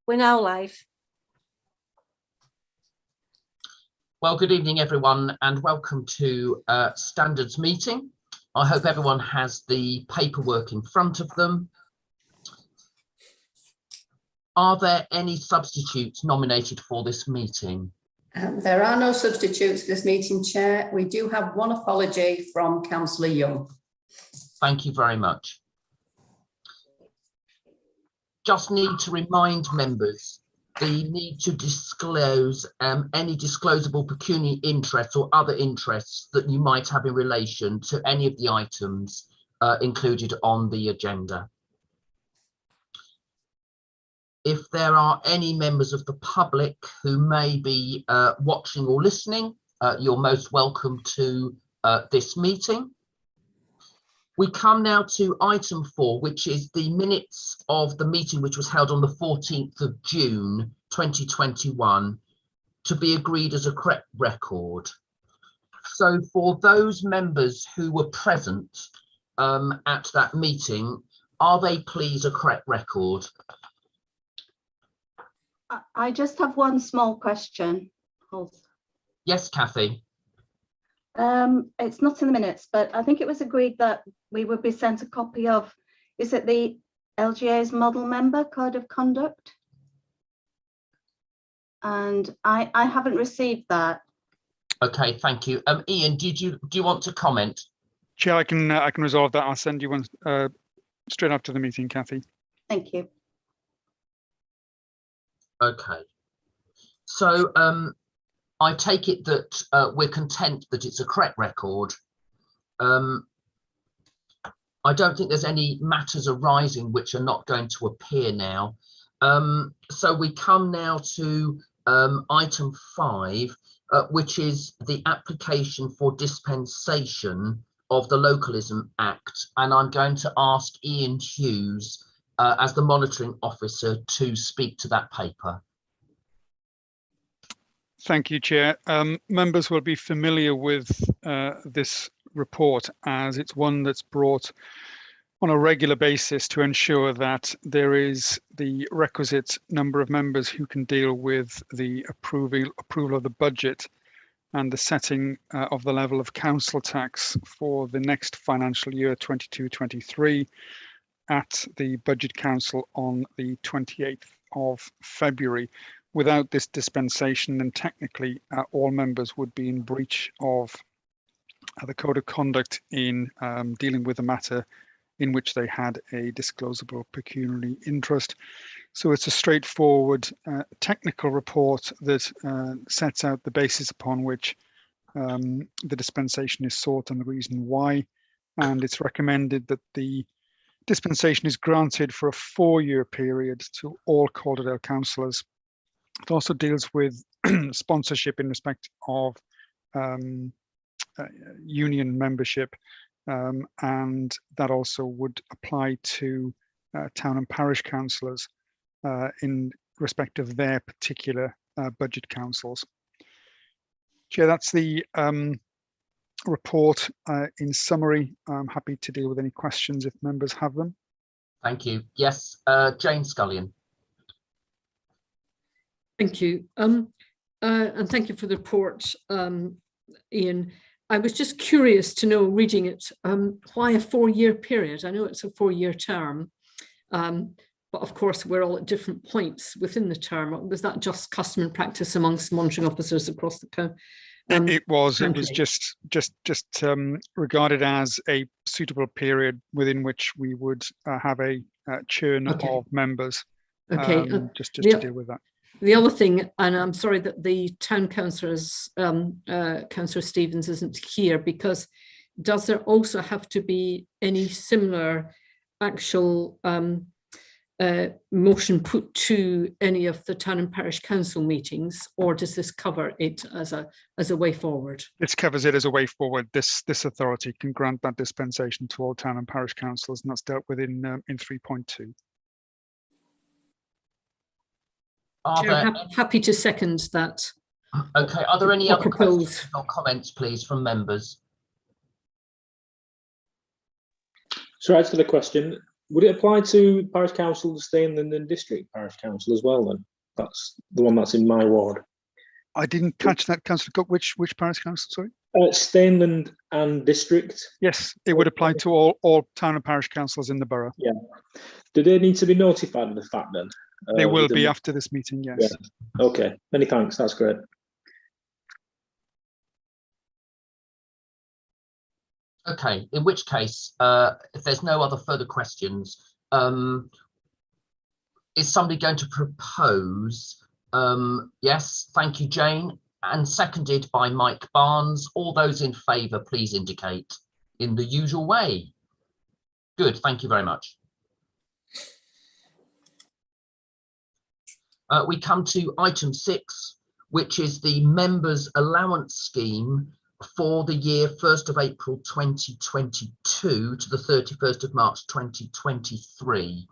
We're now live. Well, good evening, everyone, and welcome to Standards meeting. I hope everyone has the paperwork in front of them. Are there any substitutes nominated for this meeting? There are no substitutes for this meeting, Chair. We do have one apology from Councillor Young. Thank you very much. Just need to remind members the need to disclose any disclosable pecuniary interests or other interests that you might have in relation to any of the items included on the agenda. If there are any members of the public who may be watching or listening, you're most welcome to this meeting. We come now to item 4, which is the minutes of the meeting which was held on the 14th of June 2021 to be agreed as a correct record. So for those members who were present at that meeting, are they please a correct record? I just have one small question. Yes, Kathy. It's not in the minutes, but I think it was agreed that we would be sent a copy of, is it the LGA's model member code of conduct? And I haven't received that. Okay, thank you. Ian, do you want to comment? Chair, I can resolve that. I'll send you one straight after the meeting, Kathy. Thank you. Okay. So I take it that we're content that it's a correct record. I don't think there's any matters arising which are not going to appear now. So we come now to item 5, which is the application for dispensation of the Localism Act. And I'm going to ask Ian Hughes as the monitoring officer to speak to that paper. Thank you, Chair. Members will be familiar with this report as it's one that's brought on a regular basis to ensure that there is the requisite number of members who can deal with the approval of the budget and the setting of the level of council tax for the next financial year 22-23 at the Budget Council on the 28th of February. Without this dispensation, then technically all members would be in breach of the Code of Conduct in dealing with a matter in which they had a disclosable pecuniary interest. So it's a straightforward technical report that sets out the basis upon which the dispensation is sought and the reason why. And it's recommended that the dispensation is granted for a 4-year period to all Calderdale councillors. It also deals with sponsorship in respect of union membership, and that also would apply to town and parish councillors in respect of their particular budget councils. Chair, that's the report in summary. I'm happy to deal with any questions if members have them. Thank you. Yes, Jane Scullion. Thank you. And thank you for the report, Ian. I was just curious to know, reading it, why a 4-year period? I know it's a 4-year term, but of course we're all at different points within the term. Was that just custom and practice amongst monitoring officers across the country? It was just regarded as a suitable period within which we would have a churn of members. Okay, just to deal with that. The other thing, and I'm sorry that the town councillors, Councillor Stevens isn't here, because does there also have to be any similar actual motion put to any of the town and parish council meetings, or does this cover it as a way forward? This covers it as a way forward. This authority can grant that dispensation to all town and parish councils, and that's dealt with in 3.2. Chair, happy to second that. Okay, are there any other questions or comments, please, from members? So as to the question, Would it apply to Parish Council, Stainland and District Parish Council as well then? That's the one that's in my ward. I didn't catch that, Councillor Cook. Which parish council, sorry? Stainland and District. Yes, it would apply to all town and parish councils in the borough. Yeah. Do they need to be notified of the fact then? They will be after this meeting, yes. Yeah. Okay, many thanks, that's great. Okay, in which case, if there's no other further questions, is somebody going to propose? Yes, thank you, Jane, and seconded by Mike Barnes. All those in favour, please indicate in the usual way. Good, thank you very much. We come to item 6, which is the members' allowance scheme for the year 1st of April 2022 to the 31st of March 2023.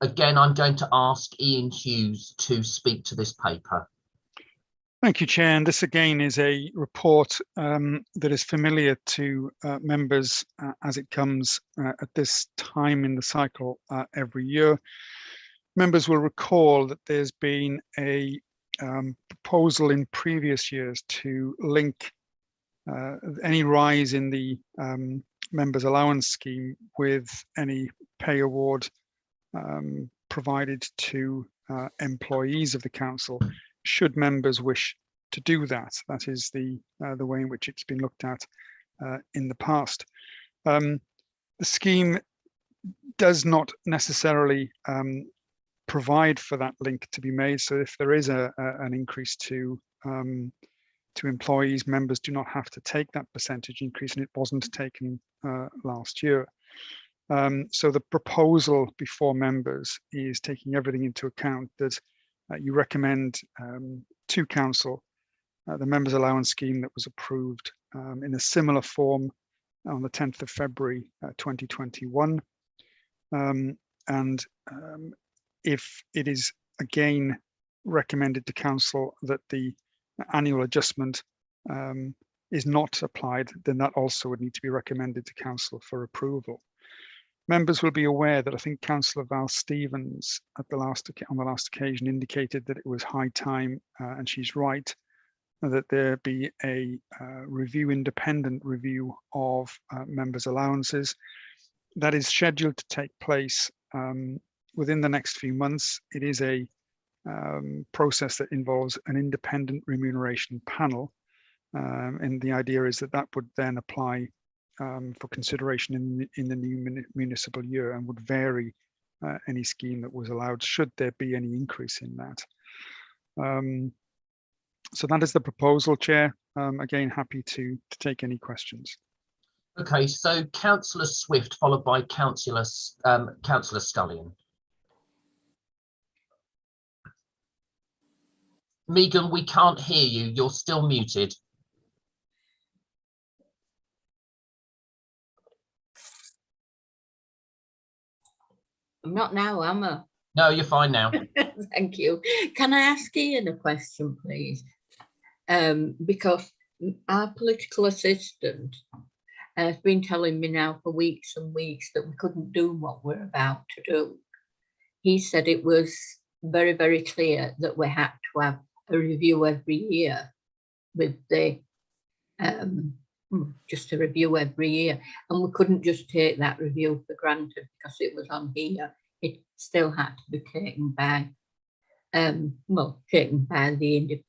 Again, I'm going to ask Ian Hughes to speak to this paper. Thank you, Chair. And this again is a report that is familiar to members as it comes at this time in the cycle every year. Members will recall that there's been a proposal in previous years to link any rise in the members' allowance scheme with any pay award provided to employees of the council, should members wish to do that. That is the way in which it's been looked at in the past. The scheme does not necessarily provide for that link to be made. So if there is an increase to employees, members do not have to take that percentage increase, and it wasn't taken last year. So the proposal before members is taking everything into account that you recommend to council the members' allowance scheme that was approved in a similar form on the 10th of February 2021. If it is again recommended to council that the annual adjustment is not applied, then that also would need to be recommended to council for approval. Members will be aware that I think Councillor Val Stevens on the last occasion indicated that it was high time, and she's right, that there be a independent review of members' allowances. That is scheduled to take place within the next few months. It is a process that involves an independent remuneration panel, and the idea is that that would then apply for consideration in the new municipal year, and would vary any scheme that was allowed should there be any increase in that. So that is the proposal, Chair. Again, happy to take any questions. Okay, so Councillor Swift followed by Councillor Scullion. Megan, we can't hear you. You're still muted. I'm not now, am I? No, you're fine now. Thank you. Can I ask Ian a question, please? Because our political assistant has been telling me now for weeks and weeks that we couldn't do what we're about to do. He said it was very, very clear that we had to have a review every year with the just a review every year, and we couldn't just take that review for granted because it was on here. It still had to be taken by taken by the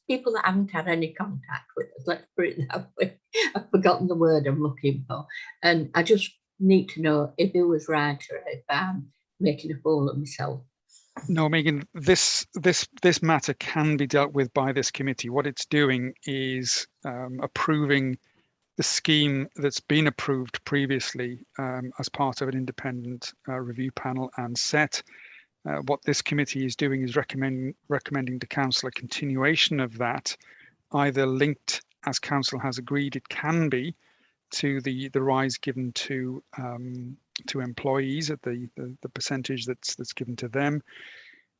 people that haven't had any contact with us, let's put it that way. I've forgotten the word I'm looking for, and I just need to know if it was right or if I'm making a fool of myself. No, Megan, this matter can be dealt with by this committee. What it's doing is approving the scheme that's been approved previously as part of an independent review panel and set. What this committee is doing is recommending to council a continuation of that, either linked, as council has agreed it can be, to the rise given to employees at the percentage that's given to them.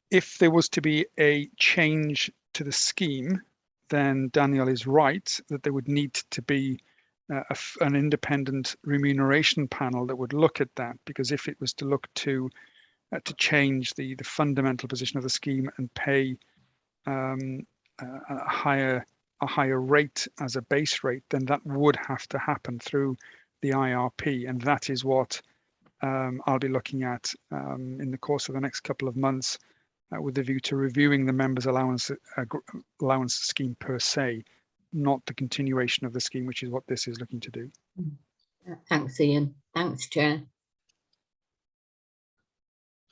If there was to be a change to the scheme, then Daniel is right that there would need to be an independent remuneration panel that would look at that, because if it was to look to change the fundamental position of the scheme and pay a higher rate as a base rate, then that would have to happen through the IRP, and that is what I'll be looking at in the course of the next couple of months, with the view to reviewing the members' allowance scheme per se, not the continuation of the scheme, which is what this is looking to do. Thanks, Ian. Thanks, Chair.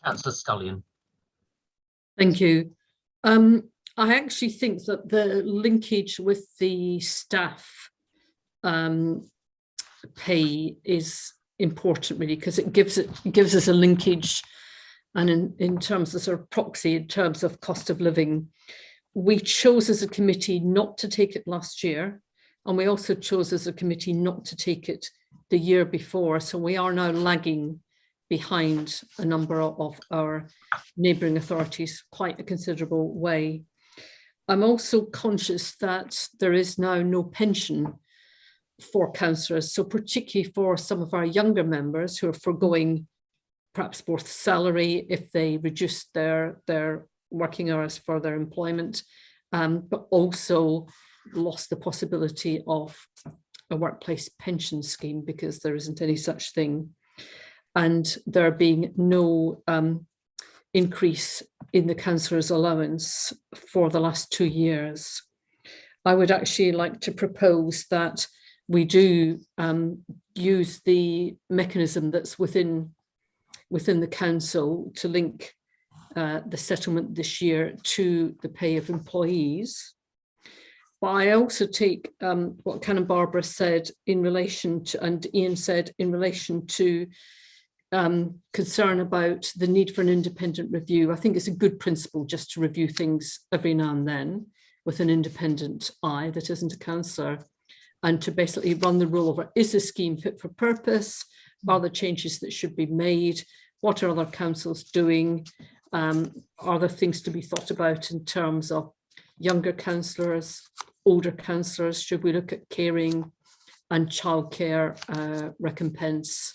Councillor Scullion. Thank you. I actually think that the linkage with the staff pay is important, really, because it gives us a linkage, and in terms of sort of proxy, in terms of cost of living. We chose as a committee not to take it last year, and we also chose as a committee not to take it the year before. So we are now lagging behind a number of our neighbouring authorities quite a considerable way. I'm also conscious that there is now no pension for councillors, so particularly for some of our younger members who are foregoing perhaps both salary if they reduce their working hours for their employment, but also lost the possibility of a workplace pension scheme because there isn't any such thing, and there being no increase in the councillor's allowance for the last 2 years. I would actually like to propose that we do use the mechanism that's within the council to link the settlement this year to the pay of employees. But I also take what Canon Barbara said in relation to, and Ian said in relation to, concern about the need for an independent review. I think it's a good principle just to review things every now and then with an independent eye that isn't a councillor, and to basically run the rule over, is the scheme fit for purpose? Are there changes that should be made? What are other councils doing? Are there things to be thought about in terms of younger councillors, older councillors? Should we look at caring and childcare recompense?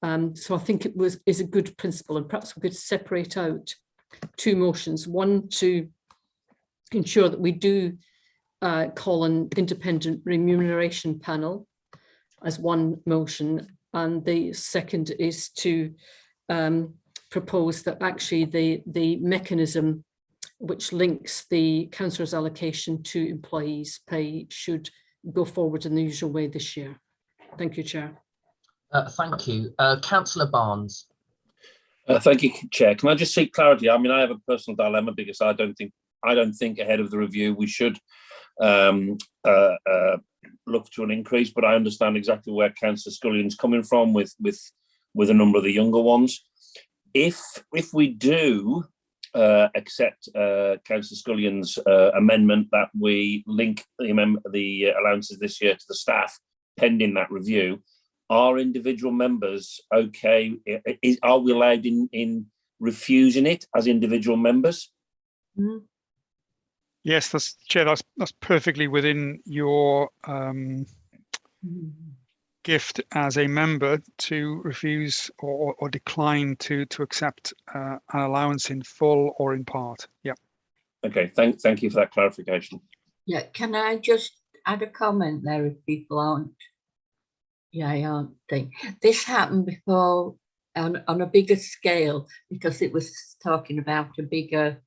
So I think it is a good principle, and perhaps we could separate out 2 motions. One to ensure that we do call an independent remuneration panel as one motion, and the second is to propose that actually the mechanism which links the councillor's allocation to employees' pay should go forward in the usual way this year. Thank you, Chair. Thank you. Councillor Barnes. Thank you, Chair. Can I just seek clarity? I mean, I have a personal dilemma because I don't think ahead of the review we should look to an increase, but I understand exactly where Councillor Scullion's coming from with a number of the younger ones. If we do accept Councillor Scullion's amendment that we link the allowances this year to the staff pending that review, are individual members okay? Are we allowed in refusing it as individual members? Mm-hmm. Yes, Chair, that's perfectly within your gift as a member to refuse or decline to accept an allowance in full or in part. Yeah. Okay. Thank you for that clarification. Yeah, can I just add a comment there if people aren't? Yeah, I aren't think this happened before on a bigger scale, because it was talking about a bigger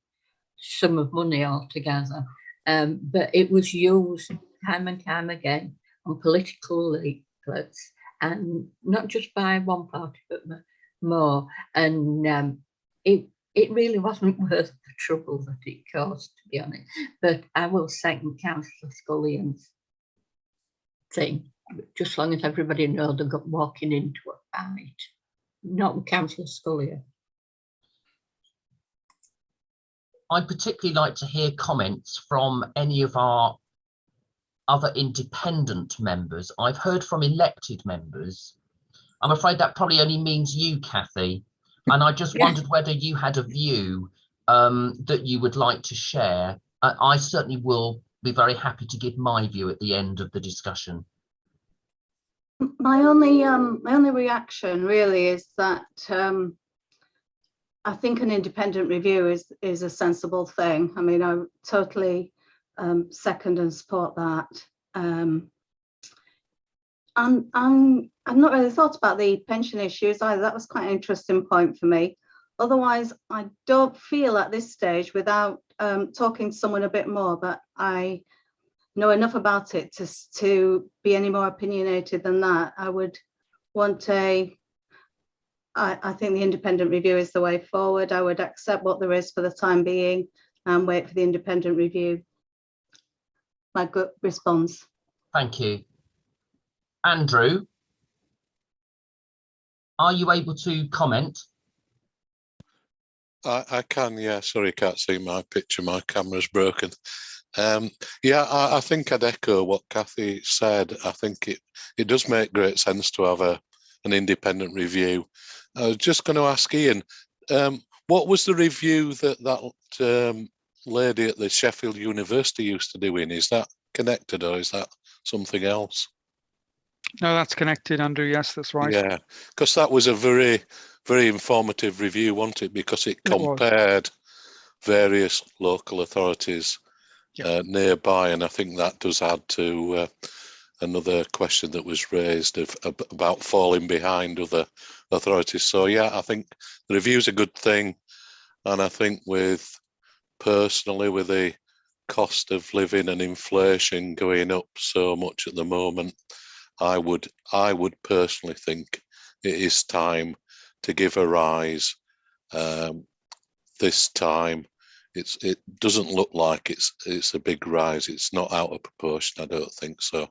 sum of money altogether, but it was used time and time again on political leaflets, and not just by one party but more, and it really wasn't worth the trouble that it caused, to be honest. But I will second Councillor Scullion's thing, just as long as everybody knows they're walking into a fight, not with Councillor Scullion. I'd particularly like to hear comments from any of our other independent members. I've heard from elected members. I'm afraid that probably only means you, Kathy. And I just wondered whether you had a view that you would like to share. I certainly will be very happy to give my view at the end of the discussion. My only reaction really is that I think an independent review is a sensible thing. I mean, I totally second and support that. And I've not really thought about the pension issues either. That was quite an interesting point for me. Otherwise, I don't feel at this stage, without talking to someone a bit more, that I know enough about it to be any more opinionated than that. I would want I think the independent review is the way forward. I would accept what there is for the time being and wait for the independent review. My good response. Thank you. Andrew, are you able to comment? I can, yeah. Sorry, I can't see my picture. My camera's broken. Yeah, I think I'd echo what Kathy said. I think it does make great sense to have an independent review. I was just going to ask Ian, what was the review that lady at the Sheffield University used to do in? Is that connected or is that something else? No, that's connected, Andrew. Yes, that's right. Yeah, because that was a very, very informative review, wasn't it? Because it compared various local authorities nearby, and I think that does add to another question that was raised about falling behind other authorities. So yeah, I think the review's a good thing, and I think personally with the cost of living and inflation going up so much at the moment, I would personally think it is time to give a rise. This time, it doesn't look like it's a big rise. It's not out of proportion. I don't think so.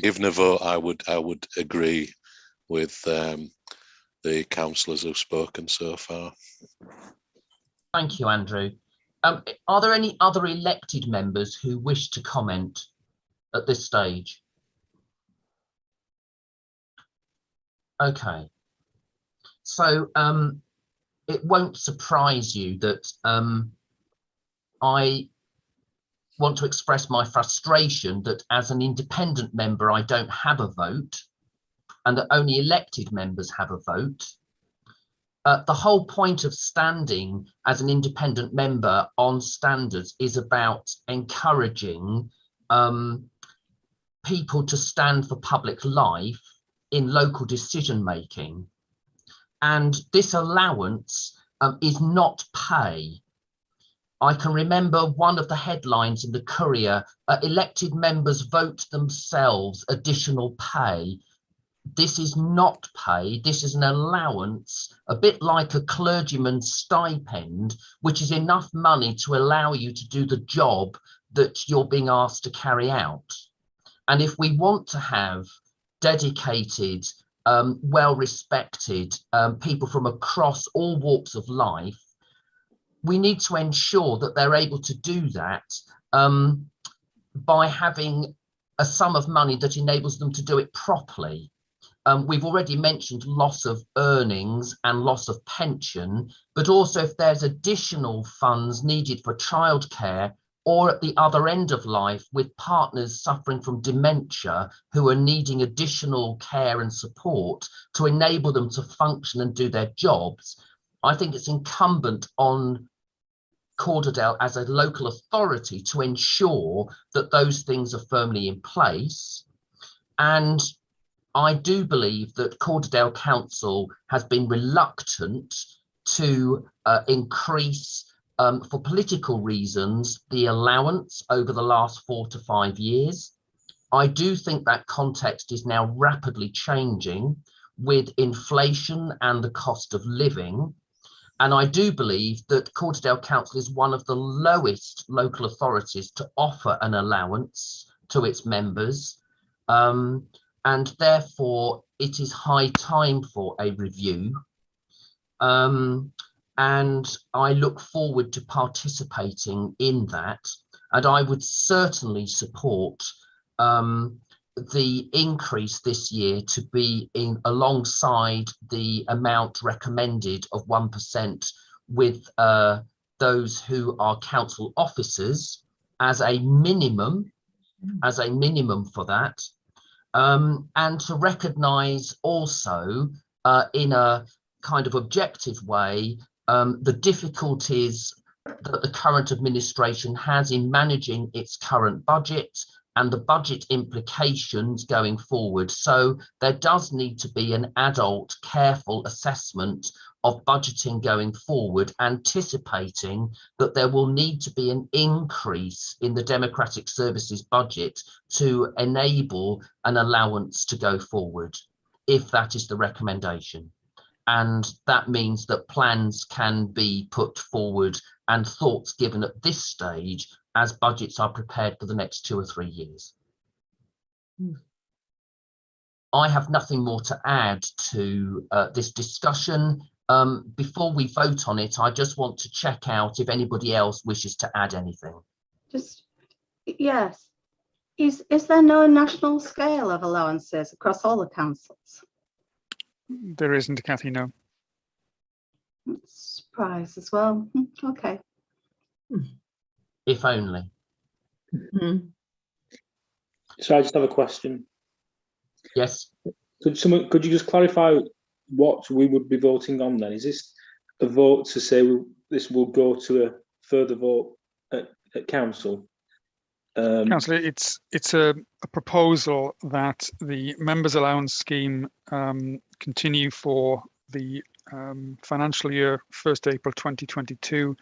Given a vote, I would agree with the councillors who've spoken so far. Thank you, Andrew. Are there any other elected members who wish to comment at this stage? Okay, so it won't surprise you that I want to express my frustration that as an independent member, I don't have a vote, and that only elected members have a vote. The whole point of standing as an independent member on standards is about encouraging people to stand for public life in local decision making, and this allowance is not pay. I can remember one of the headlines in the Courier, elected members vote themselves additional pay. This is not pay, this is an allowance, a bit like a clergyman's stipend, which is enough money to allow you to do the job that you're being asked to carry out. And if we want to have dedicated, well-respected people from across all walks of life, we need to ensure that they're able to do that by having a sum of money that enables them to do it properly. We've already mentioned loss of earnings and loss of pension, but also if there's additional funds needed for childcare, or at the other end of life with partners suffering from dementia who are needing additional care and support to enable them to function and do their jobs, I think it's incumbent on Calderdale as a local authority to ensure that those things are firmly in place. And I do believe that Calderdale Council has been reluctant to increase, for political reasons, the allowance over the last 4 to 5 years. I do think that context is now rapidly changing with inflation and the cost of living. And I do believe that Calderdale Council is one of the lowest local authorities to offer an allowance to its members. And therefore, it is high time for a review. And I look forward to participating in that. And I would certainly support the increase this year to be alongside the amount recommended of 1% with those who are council officers as a minimum for that. and to recognise also in a kind of objective way the difficulties that the current administration has in managing its current budget and the budget implications going forward. So there does need to be an adult, careful assessment of budgeting going forward, anticipating that there will need to be an increase in the democratic services budget to enable an allowance to go forward, if that is the recommendation. And that means that plans can be put forward and thoughts given at this stage as budgets are prepared for the next 2 or 3 years. I have nothing more to add to this discussion. Before we vote on it, I just want to check out if anybody else wishes to add anything. Just, yes. Is there no national scale of allowances across all the councils? There isn't, Kathy, no. Surprise as well. Okay. If only. So I just have a question. Yes. Could you just clarify what we would be voting on then? Is this a vote to say this will go to a further vote at council? Councillor, it's a proposal that the members' allowance scheme continue for the financial year 1st April 2022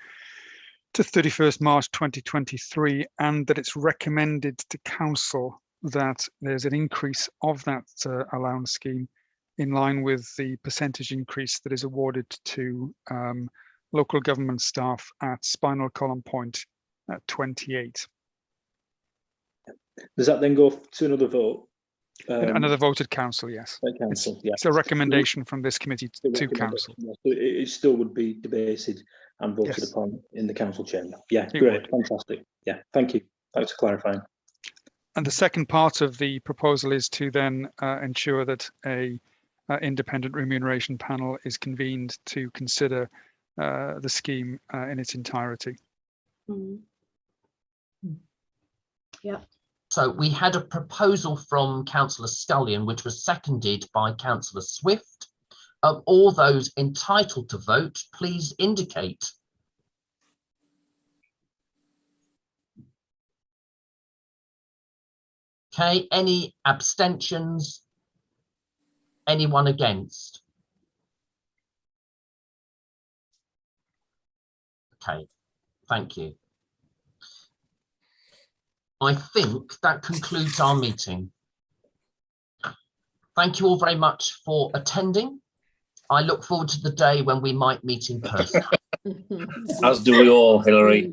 to 31st March 2023, and that it's recommended to council that there's an increase of that allowance scheme in line with the percentage increase that is awarded to local government staff at spinal column point at 28. Does that then go to another vote? Another vote at council, yes. At council, it's a recommendation from this committee to council. So it still would be debated and voted upon in the council chamber. Yeah, great, fantastic. Yeah, thank you. Thanks for clarifying. And the second part of the proposal is to then ensure that a independent remuneration panel is convened to consider the scheme in its entirety. Yeah. So we had a proposal from Councillor Scullion, which was seconded by Councillor Swift. All those entitled to vote, please indicate. Okay, any abstentions? Anyone against? Okay, thank you. I think that concludes our meeting. Thank you all very much for attending. I look forward to the day when we might meet in person. As do we all, Hilary.